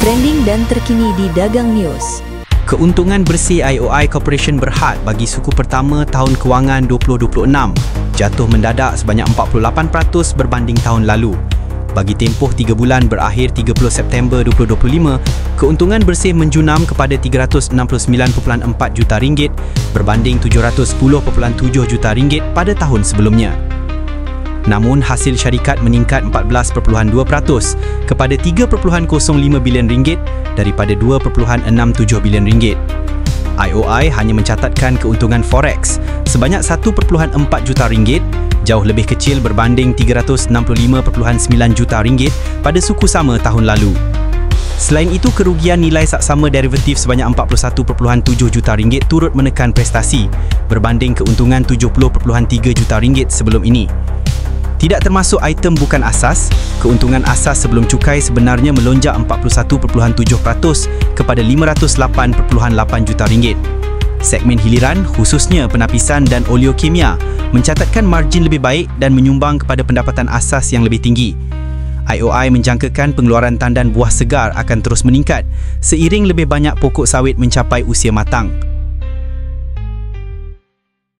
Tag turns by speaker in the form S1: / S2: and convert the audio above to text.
S1: trending dan terkini di Dagang News.
S2: Keuntungan bersih IOI Corporation Berhad bagi suku pertama tahun kewangan 2026 jatuh mendadak sebanyak 48% berbanding tahun lalu. Bagi tempoh 3 bulan berakhir 30 September 2025, keuntungan bersih menjunam kepada RM369.4 juta berbanding RM710.7 juta pada tahun sebelumnya. Namun hasil syarikat meningkat 14.2% kepada RM3.05 bilion daripada RM2.67 bilion. IOI hanya mencatatkan keuntungan forex sebanyak RM1.4 juta, jauh lebih kecil berbanding RM365.9 juta pada suku sama tahun lalu. Selain itu, kerugian nilai saksama derivatif sebanyak RM41.7 juta turut menekan prestasi berbanding keuntungan RM70.3 juta sebelum ini. Tidak termasuk item bukan asas, keuntungan asas sebelum cukai sebenarnya melonjak 41.7% kepada RM508.8 juta. Segmen hiliran, khususnya penapisan dan oleokimia, mencatatkan margin lebih baik dan menyumbang kepada pendapatan asas yang lebih tinggi. IOI menjangkakan pengeluaran tandan buah segar akan terus meningkat seiring lebih banyak pokok sawit mencapai usia matang.